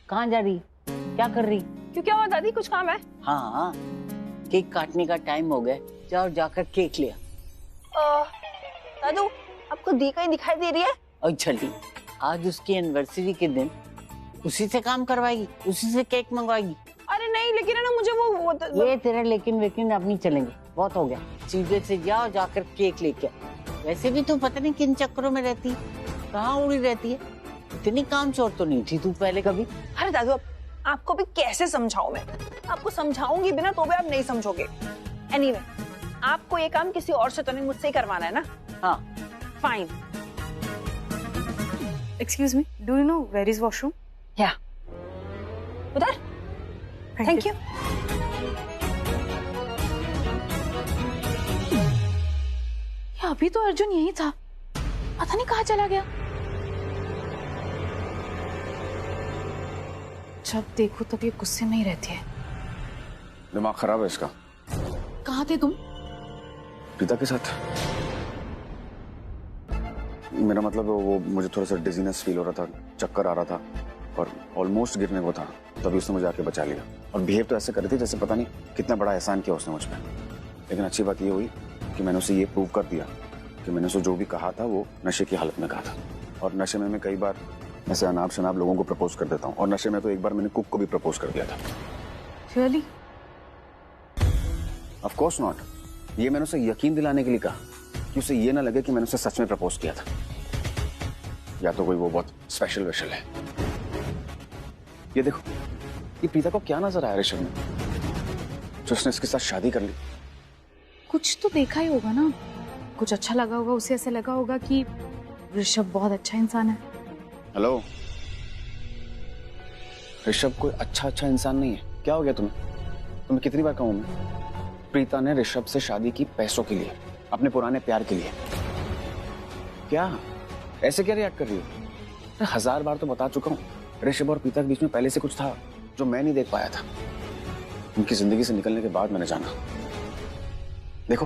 कहाँ जा रही, क्या कर रही? क्यों, क्या हुआ दादी, कुछ काम है? हाँ, केक काटने का टाइम हो गया, जाओ जाकर केक ले आ। दादू, आपको दी कहीं दिखाई दे रही है? और छली, आज उसकी एनिवर्सरी के दिन उसी से काम करवाएगी, उसी से केक मंगवाएगी। अरे नहीं, लेकिन है ना मुझे वो ये तेरा लेकिन वेकिन अब नहीं चलेंगे, बहुत हो गया। सीधे से जाओ, जाकर केक लेके आओ। वैसे भी तू पता नहीं किन चक्करों में रहती है, कहाँ उड़ी रहती है। इतनी काम चोर तो नहीं थी तू पहले कभी। अरे दादू, आपको भी कैसे समझाऊं मैं? आपको समझाऊंगी भी ना तो भी आप नहीं समझोगे। एनीवे, आपको ये काम किसी और से तो नहीं, मुझसे ही करवाना है ना? हाँ, fine. Excuse me, do you know where is washroom? या उधर। Thank you. अभी तो अर्जुन यही था, पता नहीं कहाँ चला गया। जब देखो तब ये गुस्से में ही रहती है। दिमाग खराब है इसका। कहाँ थे तुम? प्रीता के साथ। मेरा मतलब वो मुझे थोड़ा सा डिजीनेस फील हो रहा था, चक्कर आ रहा था और ऑलमोस्ट गिरने को था, तभी उसने मुझे आके बचा लिया। और बिहेव तो ऐसे कर रही थी जैसे पता नहीं कितना बड़ा एहसान किया उसने मुझ पर। लेकिन अच्छी बात ये हुई कि मैंने उसे ये प्रूव कर दिया कि मैंने उसे जो भी कहा था वो नशे की हालत में कहा था। और नशे में मैं कई बार ऐसे अनाप शनाप लोगों को प्रपोज कर देता हूँ, और नशे में तो एक बार मैंने कुक को भी प्रपोज कर दिया था। Really? Of course not. ये मैंने उसे यकीन दिलाने के लिए कहा कि उसे ये ना लगे कि मैंने उसे सच में प्रपोज किया था, या तो कोई वो बहुत स्पेशल वेशल है। ये देखो, ये प्रीता को क्या नजर आया ऋषभ में जो उसने इसके साथ शादी कर ली? कुछ तो देखा ही होगा ना, कुछ अच्छा लगा होगा उसे, ऐसे लगा होगा कि ऋषभ बहुत अच्छा इंसान है। हेलो, ऋषभ कोई अच्छा इंसान नहीं है। क्या हो गया तुम्हें कितनी बार कहूं मैं? प्रीता ने ऋषभ से शादी की पैसों के लिए, अपने पुराने प्यार के लिए। क्या ऐसे क्या रिएक्ट कर रही हो? 1000 बार तो बता चुका हूँ, ऋषभ और प्रीता के बीच में पहले से कुछ था जो मैं नहीं देख पाया था। उनकी जिंदगी से निकलने के बाद मैंने जाना। देखो,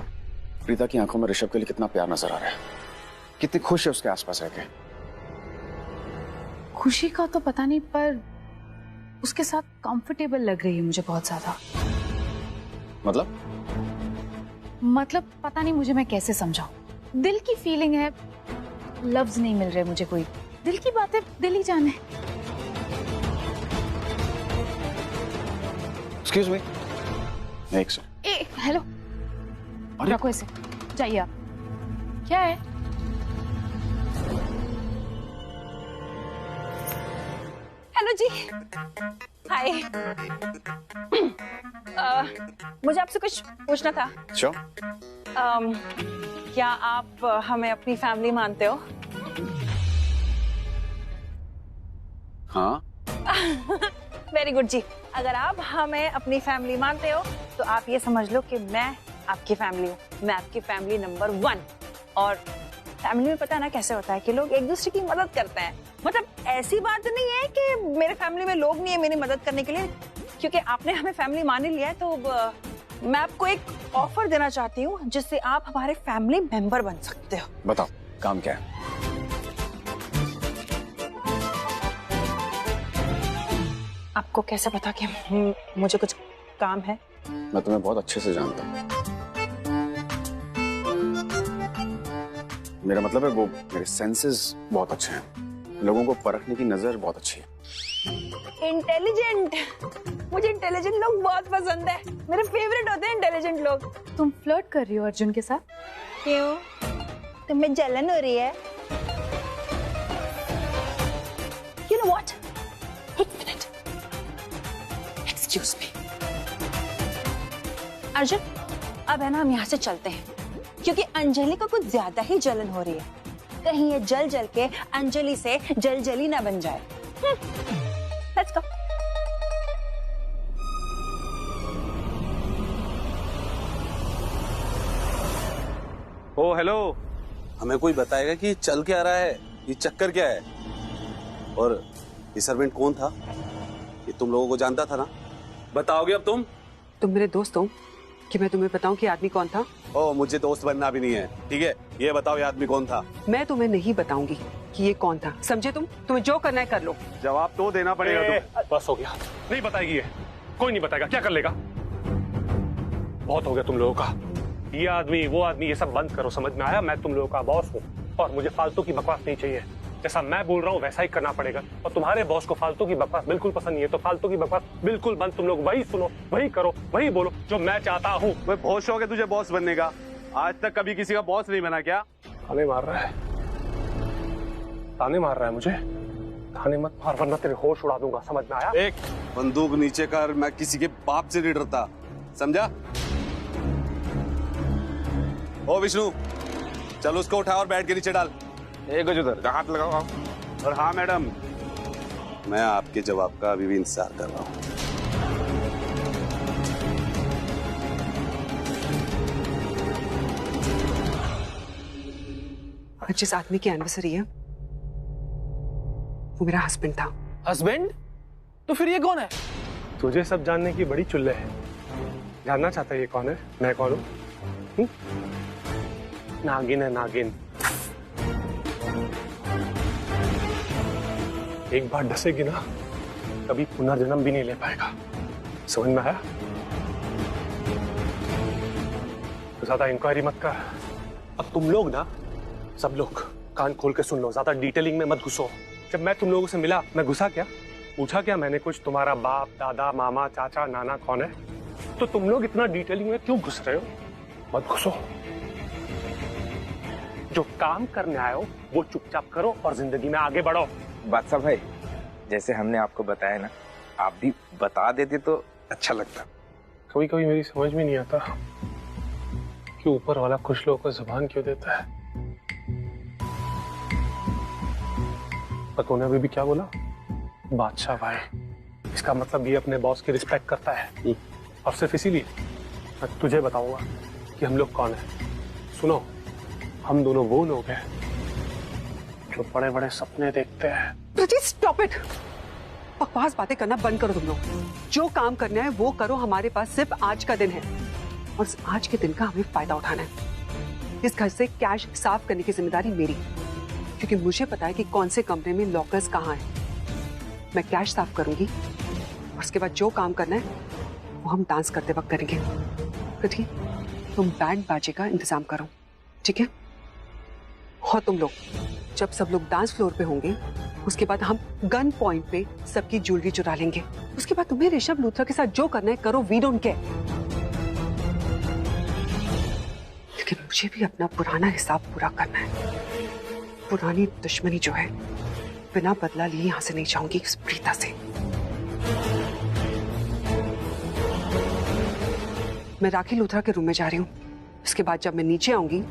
प्रीता की आंखों में ऋषभ के लिए कितना प्यार नजर आ रहा है, कितनी खुश है उसके आसपास रहकर। खुशी का तो पता नहीं, पर उसके साथ कंफर्टेबल लग रही है मुझे बहुत ज्यादा। मतलब पता नहीं मुझे, मैं कैसे समझाऊं। दिल की फीलिंग है, लफ्ज नहीं मिल रहे मुझे। कोई दिल की बातें दिल ही जाने। एक्सक्यूज मी, एक से। ए हेलो, रखो इसे, जाइए आप। क्या है? हेलो जी, हाय। मुझे आपसे कुछ पूछना था। Sure. क्या आप हमें अपनी फैमिली मानते हो? हाँ। वेरी गुड जी। अगर आप हमें अपनी फैमिली मानते हो तो आप ये समझ लो कि मैं आपकी फैमिली हूँ। मैं आपकी फैमिली नंबर 1। और फैमिली में पता है ना कैसे होता है कि लोग एक दूसरे की मदद करते हैं। मतलब ऐसी बात नहीं है कि मेरे फैमिली में लोग नहीं है मेरी मदद करने के लिए। क्योंकि आपने हमें फैमिली मान लिया है तो मैं आपको एक ऑफर देना चाहती हूँ जिससे आप हमारे फैमिली मेंबर बन सकते हो। बताओ, काम क्या है? आपको कैसे पता कि मुझे कुछ काम है? मैं तुम्हें बहुत अच्छे से जानता हूँ। मेरा मतलब है वो मेरे सेंसेस बहुत अच्छे हैं, लोगों को परखने की नजर बहुत अच्छी है। इंटेलिजेंट, मुझे इंटेलिजेंट लोग बहुत पसंद है। मेरे फेवरेट होते हैं इंटेलिजेंट लोग। तुम फ्लर्ट कर रही हो अर्जुन के साथ? क्यों, तुम्हें जलन हो रही है? You know what? एक मिनट, एक्सक्यूज मी। अर्जुन, अब है ना हम यहाँ से चलते हैं क्योंकि अंजलि को कुछ ज्यादा ही जलन हो रही है। कहीं ये जल जल के अंजलि से जलजली ना बन जाए। Let's go. ओ हेलो, हमें कोई बताएगा कि चल क्या रहा है, ये चक्कर क्या है? और ये सर्वेंट कौन था? ये तुम लोगों को जानता था ना? बताओगे अब तुम? तुम मेरे दोस्त हो कि मैं तुम्हें बताऊं कि आदमी कौन था? ओ, मुझे दोस्त बनना भी नहीं है, ठीक है? ये बताओ ये आदमी कौन था? मैं तुम्हें नहीं बताऊंगी, कि ये कौन था। समझे तुम? तुम्हें जो करना है कर लो। जवाब तो देना पड़ेगा तुम्हें। बस हो गया, नहीं बताएगी ये, कोई नहीं बताएगा, क्या कर लेगा? बहुत हो गया तुम लोगों का, ये आदमी वो आदमी ये सब बंद करो, समझ में आया? मैं तुम लोगों का बॉस हूँ और मुझे फालतू की बकवास नहीं चाहिए। जैसा मैं बोल रहा हूँ वैसा ही करना पड़ेगा, और तुम्हारे बॉस को फालतू की बकवास बिल्कुल पसंद नहीं है, तो फालतू की बकवास बिल्कुल बंद। तुम लोग वही सुनो, वही करो, वही बोलो जो मैं चाहता हूँ। बहुत शौक है तुझे बॉस बनने का, आज तक कभी किसी का बॉस नहीं बना क्या? ताने मार रहा है, ताने मार रहा है मुझे। ताने मत मार वरना तेरे होश उड़ा दूंगा, समझ में आया? एक बंदूक नीचे कर, मैं किसी के बाप से नहीं डरता, समझा? ओ विष्णु, चल उसको उठा और बैठ के नीचे डाल। एक उधर हाथ लगाओ आप। और हाँ मैडम, मैं आपके जवाब का अभी भी इंतजार कर रहा हूँ। जिस आदमी की एनिवर्सरी है वो मेरा हस्बैंड था। हस्बैंड? तो फिर ये कौन है? तुझे सब जानने की बड़ी चुल्ले है, जानना चाहता है ये कौन है, मैं कौन हूँ? नागिन है, नागिन। एक बार डसेगी ना, कभी पुनर्जन्म भी नहीं ले पाएगा, समझ में आया? तो ज्यादा इंक्वायरी मत कर। अब तुम लोग ना, सब लोग कान खोल के सुन लो, ज्यादा डिटेलिंग में मत घुसो। जब मैं तुम लोगों से मिला, मैं घुसा क्या? पूछा क्या मैंने कुछ? तुम्हारा बाप, दादा, मामा, चाचा, नाना कौन है? तो तुम लोग इतना डिटेलिंग में क्यों घुस रहे हो? मत घुसो। जो काम करने आए हो वो चुपचाप करो और जिंदगी में आगे बढ़ो। बादशाह भाई, जैसे हमने आपको बताया ना, आप भी बता देते तो अच्छा लगता। कभी कभी मेरी समझ में नहीं आता कि ऊपर वाला कुछ लोगों को जुबान क्यों देता है। पर तूने अभी भी क्या बोला? बादशाह भाई, इसका मतलब ये अपने बॉस की रिस्पेक्ट करता है, और सिर्फ इसीलिए मैं तुझे बताऊंगा कि हम लोग कौन है। सुनो, हम दोनों वो लोग हैं जो बड़े बड़े सपने देखते हैं। प्रतीक, स्टॉप इट। बकवास बातें करना बंद करो तुम लोग। जो काम करना है वो करो। हमारे पास सिर्फ आज का दिन है और आज के दिन का हमें फायदा उठाना है। इस घर से कैश साफ करने की जिम्मेदारी मेरी, क्योंकि मुझे पता है कि कौन से कमरे में लॉकर्स कहाँ हैं। मैं कैश साफ करूंगी और उसके बाद जो काम करना है वो हम डांस करते वक्त करेंगे। पृथ्वी, तुम बैंड बाजे का इंतजाम करो, ठीक है? और तुम लोग जब सब लोग डांस फ्लोर पे होंगे, उसके बाद हम गन पॉइंट पे सबकी ज्वेलरी चुरा लेंगे। उसके बाद तुम्हें ऋषभ लूथरा के साथ जो करना है करो, वी डोंट केयर। लेकिन मुझे भी अपना पुराना हिसाब पूरा करना है। पुरानी दुश्मनी जो है, बिना बदला लिए यहां से नहीं जाऊंगी इस प्रीता से। मैं राखी लूथरा के रूम में जा रही हूँ। इसके बाद जब मैं नीचे आऊंगी,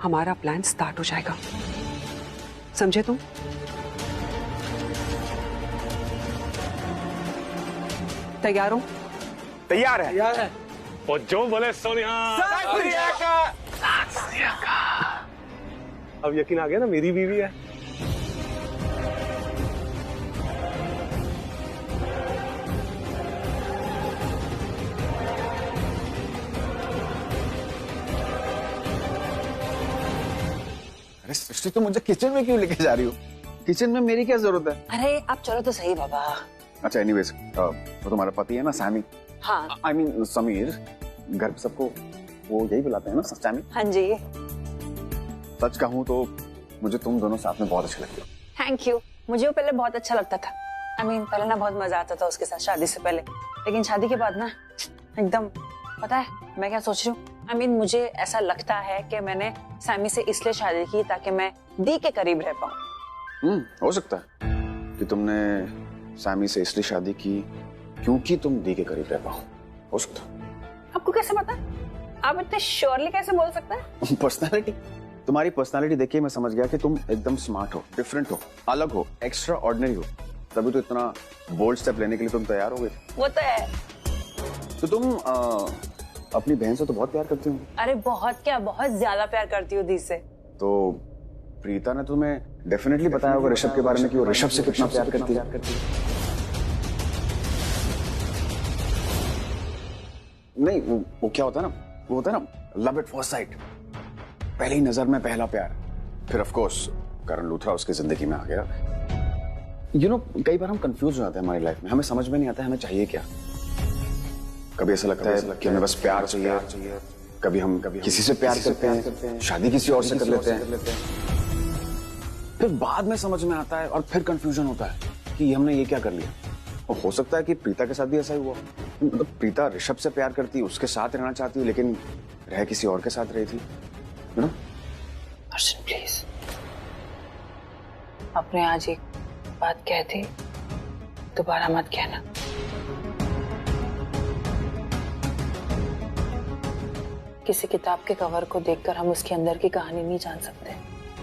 हमारा प्लान स्टार्ट हो जाएगा। समझे तुम? तैयार हो? तैयार है। यार है। और जो बोले सोनिया। अब यकीन आ गया ना, मेरी बीवी है। अरे सृष्टि, तुम मुझे किचन में क्यों लेके जा रही हो? किचन में मेरी क्या जरूरत है? अरे आप चलो तो सही बाबा। अच्छा, एनीवेज, वो तुम्हारा पति है ना, सैमी? हाँ। I mean Sameer. घर पे सबको वो यही बुलाते हैं ना, सैमी? हाँ जी। सच कहूँ तो मुझे तुम दोनों साथ में बहुत अच्छे लगते हो। Thank you. मुझे वो पहले बहुत अच्छा लगता था। पहले ना बहुत मजा आता था उसके साथ, शादी से पहले। लेकिन शादी के बाद ना एकदम, पता है मैं क्या सोच रही हूँ? मुझे ऐसा लगता है कि मैंने सैमी से इसलिए शादी की ताकि मैं दी के करीब रह पाऊँ। हो सकता है कि तुमने सैमी से इसलिए शादी की क्योंकि तुम दी के करीब रह पाओ। हो सकता है। आपको कैसे पता? आप इतने श्योरली कैसे बोल सकते हैं? पर्सनालिटी, तुम्हारी पर्सनालिटी देखिए मैं समझ गया कि तुम एकदम स्मार्ट हो, डिफरेंट हो, अलग हो, एक्स्ट्रा ऑर्डिनरी हो, तभी तो इतना बोल्ड स्टेप लेने के लिए तुम तैयार हो गए। वो तो है। तो तुम अपनी बहन से तो बहुत प्यार करती हो? अरे बहुत क्या, बहुत ज्यादा प्यार करती हूँ दी से। तो प्रीता ने तुम्हें डेफिनेटली बताया होगा ऋषभ के बारे में कि वो ऋषभ से कितना प्यार करती है। नहीं, वो क्या होता है ना, वो होता है ना लव एट फर्स्ट साइट, पहली नजर में पहला प्यार। फिर ऑफ कोर्स करण लूथरा उसकी जिंदगी में आ गया। कई बार हम कंफ्यूज हो जाते हैं हमारी लाइफ में, हमें समझ में नहीं आता है हमें चाहिए क्या। कभी ऐसा लगता है कि हमें बस प्यार चाहिए, कभी हम किसी से प्यार करते हैं, शादी किसी और से कर लेते हैं, फिर बाद में समझ में आता है और फिर कंफ्यूजन होता है कि हमने ये क्या कर लिया। और हो सकता है कि प्रीता के साथ भी ऐसा ही हुआ। मतलब प्रीता ऋषभ से प्यार करती, उसके साथ रहना चाहती, लेकिन रह किसी और के साथ रही थी। अर्जुन प्लीज, आपने आज एक बात कह दी, दोबारा मत कहना। किसी किताब के कवर को देखकर हम उसके अंदर की कहानी नहीं जान सकते।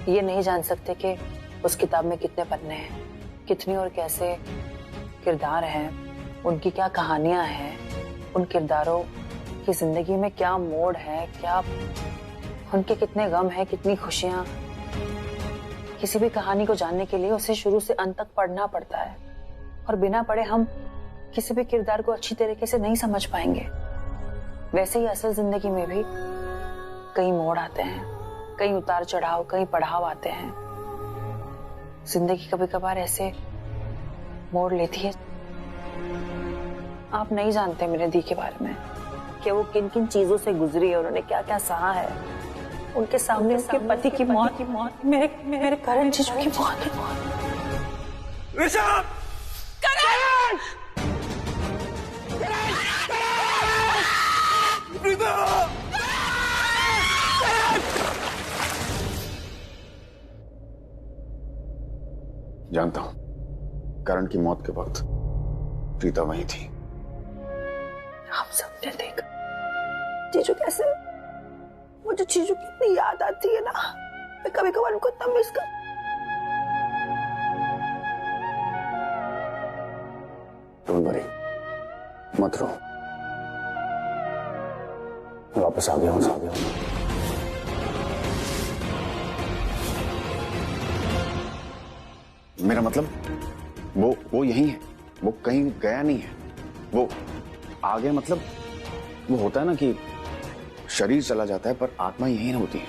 ये नहीं जान सकते कि उस किताब में कितने पन्ने हैं, कितनी और कैसे किरदार हैं, उनकी क्या कहानियां हैं, उन किरदारों की जिंदगी में क्या मोड़ है, क्या उनके कितने गम हैं, कितनी खुशियां। किसी भी कहानी को जानने के लिए उसे शुरू से अंत तक पढ़ना पड़ता है, और बिना पढ़े हम किसी भी किरदार को अच्छी तरीके से नहीं समझ पाएंगे। वैसे ही असल जिंदगी में भी कई मोड़ आते हैं, कई उतार चढ़ाव, कई पड़ाव आते हैं। जिंदगी कभी कभार ऐसे मोड़ लेती है। आप नहीं जानते मेरे दी के बारे में कि वो किन किन चीजों से गुजरी है, उन्होंने क्या क्या सहा है। उनके सामने उसके पति की मौत, मेरे करण जीजू की मौत। ऋषभ! करण! जानता हूं, करण की मौत के वक्त प्रीता वहीं थी। हम सबने देखा जीजू कैसे, मुझे जीजू की इतनी याद आती है ना, मैं कभी कभार उनको इतना मिस कर। डोंट वरी, मत रो, मैं वापस आ गया हूं। मेरा मतलब वो यही है, वो कहीं गया नहीं है। वो आ गया मतलब वो होता है ना कि शरीर चला जाता है पर आत्मा यही होती है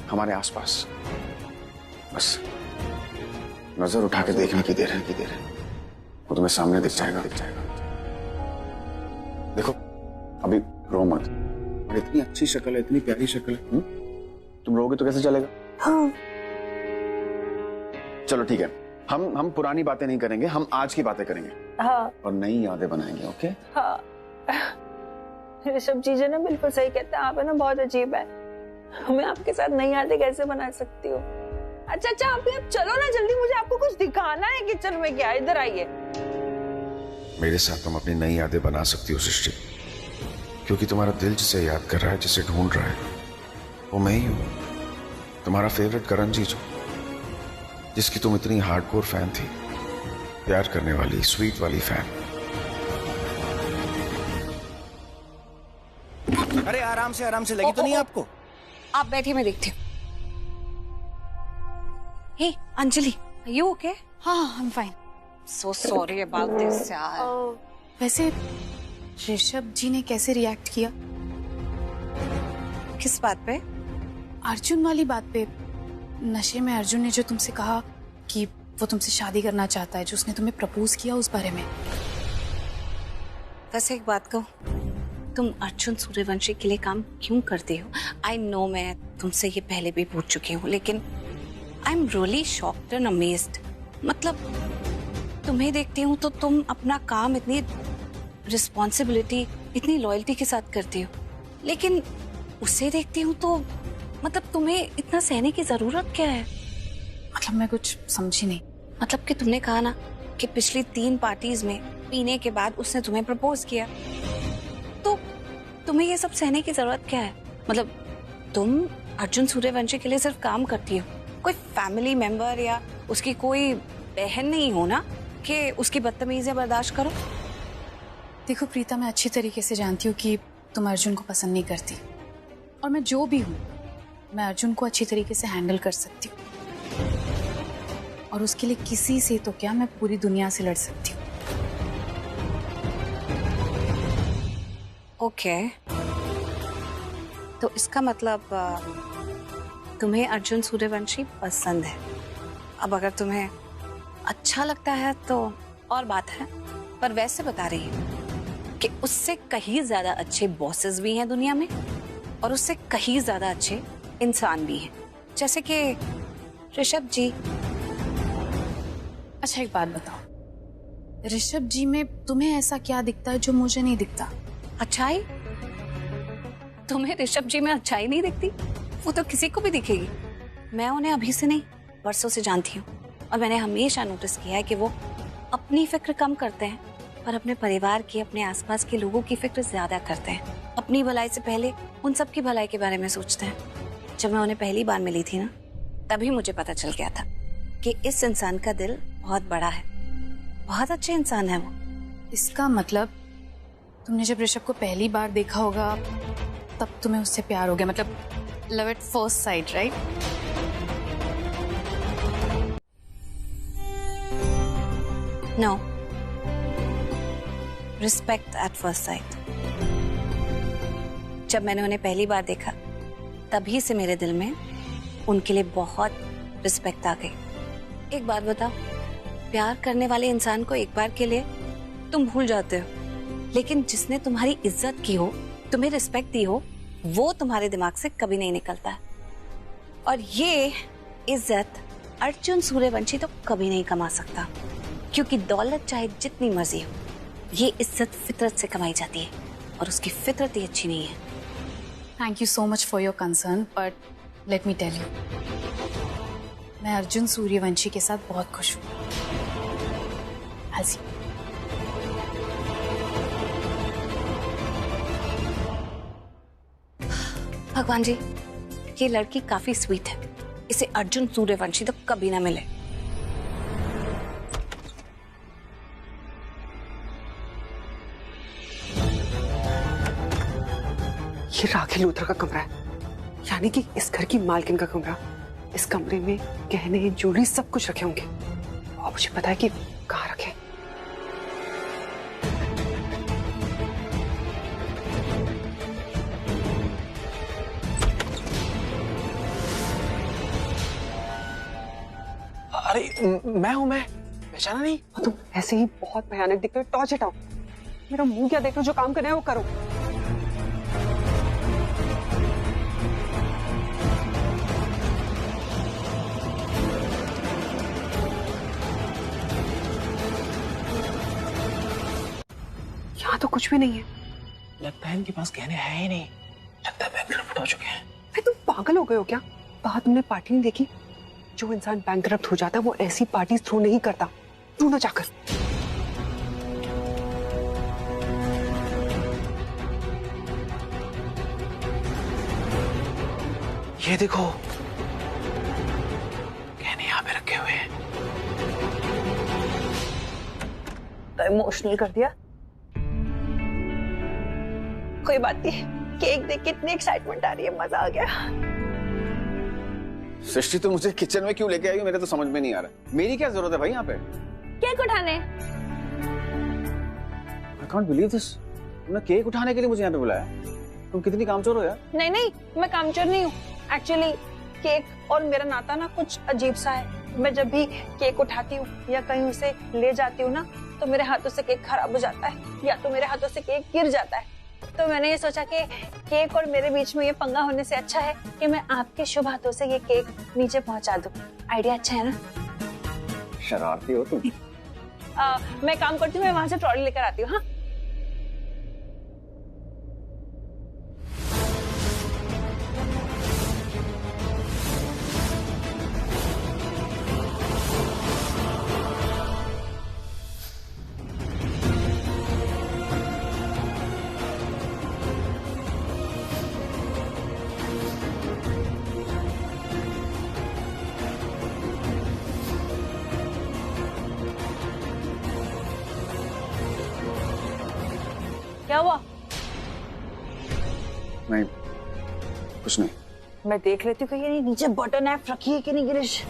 हमारे आसपास। बस नजर उठा के देखने की देर है, वो तुम्हें सामने दिख जाएगा। देखो अभी रो मत, और इतनी अच्छी शक्ल है, इतनी प्यारी शक्ल है, तुम रोगे तो कैसे चलेगा? हाँ। चलो ठीक है, हम पुरानी बातें नहीं करेंगे, हम आज की बातें करेंगे। हाँ। और नई यादें बनाएंगे। ओके? हाँ। ऋषभ जीजू ने बिल्कुल सही कहते हैं, आप है ना बहुत अजीब है। मैं आपके साथ नई यादें कैसे बना सकती हूँ? अच्छा आप चलो ना जल्दी, मुझे आपको कुछ दिखाना है किचन में। क्या, इधर आइए। मेरे साथ तुम अपनी नई यादें बना सकती हो सृष्टि, क्योंकि तुम्हारा दिल जिसे याद कर रहा है, जिसे ढूंढ रहा है, वो मैं ही हूँ, तुम्हारा फेवरेट करण जीजू, जिसकी तुम इतनी हार्डकोर फैन थी, प्यार करने वाली, स्वीट वाली फैन। अरे आराम से लगी तो नहीं आपको? आप बैठिए, मैं देखती हूँ। हे अंजलि, are you okay? हाँ, I'm fine. So sorry about this यार। वैसे ऋषभ जी ने कैसे रिएक्ट किया? किस बात पे? अर्जुन वाली बात पे। नशे में अर्जुन ने जो तुमसे कहा कि वो तुमसे शादी करना चाहता है, जो उसने तुम्हें प्रपोज किया, उस बारे में। वैसे एक बात कहूँ, तुम अर्जुन सूर्यवंशी के लिए काम क्यों करती हो? आई नो, मैं तुमसे ये पहले भी पूछ चुकी हूँ, लेकिन I am really shocked and amazed. मतलब तुम्हें देखती हूँ तो तुम अपना काम इतनी रिस्पॉन्सिबिलिटी, इतनी लॉयल्टी के साथ करती हो, लेकिन उसे देखती हूँ तो मतलब तुम्हें इतना सहने की जरूरत क्या है? मतलब मैं कुछ समझी नहीं। मतलब कि तुमने कहा ना कि पिछली 3 पार्टीज में पीने के बाद उसने तुम्हें प्रपोज किया, तो तुम्हें ये सब सहने की जरूरत क्या है? मतलब तुम अर्जुन सूर्यवंशी के लिए सिर्फ काम करती हो, कोई फैमिली मेंबर या उसकी कोई बहन नहीं हो ना कि उसकी बदतमीजियां बर्दाश्त करो। देखो प्रीता, मैं अच्छी तरीके से जानती हूँ कि तुम अर्जुन को पसंद नहीं करती, और मैं जो भी हूँ मैं अर्जुन को अच्छी तरीके से हैंडल कर सकती हूँ, और उसके लिए किसी से तो क्या, मैं पूरी दुनिया से लड़ सकती हूँ। ओके, तो इसका मतलब तुम्हें अर्जुन सूर्यवंशी पसंद है। अब अगर तुम्हें अच्छा लगता है तो और बात है, पर वैसे बता रही हूँ कि उससे कहीं ज्यादा अच्छे बॉसेस भी हैं दुनिया में और उससे कहीं ज्यादा अच्छे इंसान भी हैं, जैसे कि ऋषभ जी। अच्छा एक बात बताओ, ऋषभ जी में तुम्हें ऐसा क्या दिखता है जो मुझे नहीं दिखता? अच्छाई? तुम्हें ऋषभ जी में अच्छाई नहीं दिखती? वो तो किसी को भी दिखेगी। मैं उन्हें अभी से नहीं, वर्षों से जानती हूँ और मैंने हमेशा नोटिस किया है कि वो अपनी फिक्र कम करते हैं पर अपने परिवार की, अपने आसपास के लोगों की फिक्र ज्यादा करते हैं। अपनी भलाई से पहले उन सब की भलाई के बारे में सोचते हैं। जब मैं उन्हें पहली बार मिली थी ना, तभी मुझे पता चल गया था कि इस इंसान का दिल बहुत बड़ा है, बहुत अच्छे इंसान है वो। इसका मतलब तुमने जब ऋषभ को पहली बार देखा होगा तब तुम्हें उससे प्यार हो गया, मतलब love at first sight, right? No, respect at first sight. जब मैंने उन्हें पहली बार देखा तभी से मेरे दिल में उनके लिए बहुत रिस्पेक्ट आ गई। एक बात बताओ, प्यार करने वाले इंसान को एक बार के लिए तुम भूल जाते हो, लेकिन जिसने तुम्हारी इज्जत की हो, तुम्हें रिस्पेक्ट दी हो, वो तुम्हारे दिमाग से कभी नहीं निकलता है। और ये इज्जत अर्जुन सूर्यवंशी तो कभी नहीं कमा सकता, क्योंकि दौलत चाहे जितनी मर्जी हो, ये इज्जत फितरत से कमाई जाती है और उसकी फितरत ही अच्छी नहीं है। Thank you so much for your concern, but let me tell you, मैं अर्जुन सूर्यवंशी के साथ बहुत खुश हूँ। भगवान जी, ये लड़की काफी स्वीट है, इसे अर्जुन सूर्यवंशी तो कभी ना मिले। ये राखी लूथरा का कमरा है, यानी कि इस घर की मालकिन का कमरा। इस कमरे में गहने, ज्वेलरी सब कुछ रखे होंगे और मुझे पता है कि कहाँ रखे। अरे मैं हूं, मैं पहचाना नहीं? तुम ऐसे ही बहुत भयानक दिखते हो, टॉर्च हटाओ। मेरा मुंह क्या देख रहे हो, जो काम करना है वो करो। यहाँ तो कुछ भी नहीं है। लगता है इनके पास गहने हैं ही नहीं, लगता है बैंकरप्ट हो चुके हैं। तुम पागल हो गए हो क्या? बाहर तुमने पार्टी नहीं देखी? जो इंसान बैंकरप्ट हो जाता है वो ऐसी पार्टी थ्रो नहीं करता। ढूंढो जाकर। ये देखो, गहने यहाँ पे रखे हुए हैं। तो इमोशनल कर दिया। कोई बात नहीं, केक देख के इतनी एक्साइटमेंट आ रही है, मजा आ गया। सृष्टि, तो मुझे किचन में क्यों लेके आई हो, मेरे तो समझ में नहीं आ रहा। मेरी क्या जरूरत है भाई यहाँ पे? केक उठाने। I can't believe this। तुमने केक उठाने के लिए मुझे यहाँ पे बुलाया? तुम कितनी कामचोर हो यार। नहीं नहीं, मैं कामचोर नहीं हूँ। एक्चुअली केक और मेरा नाता ना कुछ अजीब सा है। मैं जब भी केक उठाती हूँ या कहीं उसे ले जाती हूँ ना, तो मेरे हाथों से केक खराब हो जाता है या तो मेरे हाथों से केक गिर जाता है। तो मैंने ये सोचा कि केक और मेरे बीच में ये पंगा होने से अच्छा है कि मैं आपके शुभ हाथों से ये केक नीचे पहुंचा दूं। आइडिया अच्छा है ना? शरारती हो तुम। मैं काम करती हूँ, मैं वहां से ट्रॉली लेकर आती हूँ। हाँ, क्या हुआ? नहीं, कुछ नहीं। मैं देख लेती हूँ कि ये नीचे बटन ऐप रखी है कि नहीं गिरीश।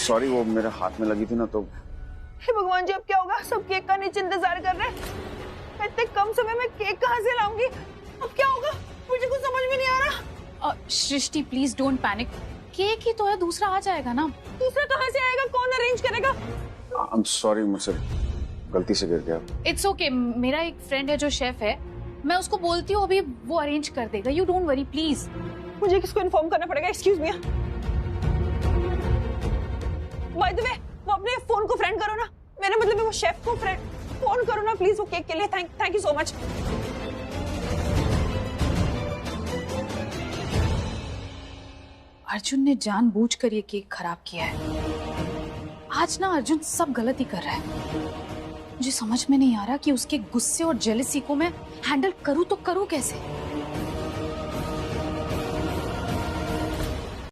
सॉरी, वो मेरे हाथ में लगी थी ना तो। हे भगवान जी, अब क्या होगा? सब केक का नीचे इंतजार कर रहे हैं। मैं इतने कम समय में केक कहाँ से लाऊंगी? अब क्या होगा? मुझे कुछ समझ में नहीं आ रहा। सृष्टि प्लीज डोंट पैनिक, केक ही तो है, दूसरा आ जाएगा ना। दूसरा कहाँ से आएगा? कौन अरेंज करेगा? आई एम सॉरी, मुझसे गलती से गिर गया। इट्स ओके, मेरा एक फ्रेंड है जो शेफ है, मैं उसको बोलती हूँ, अभी वो अरेंज कर देगा। You don't worry please. मुझे किसको इन्फॉर्म करना पड़ेगा? Excuse me, by the way वो अपने फोन को फ्रेंड करो ना। मेरा मतलब है वो शेफ को फ्रेंड फोन करो ना प्लीज, वो केक के लिए। Thank you so much. Arjun ने जानबूझकर ये केक खराब किया है। आज ना अर्जुन सब गलत ही कर रहा है। मुझे समझ में नहीं आ रहा कि उसके गुस्से और जेलसी को मैं हैंडल करूं तो करूं कैसे।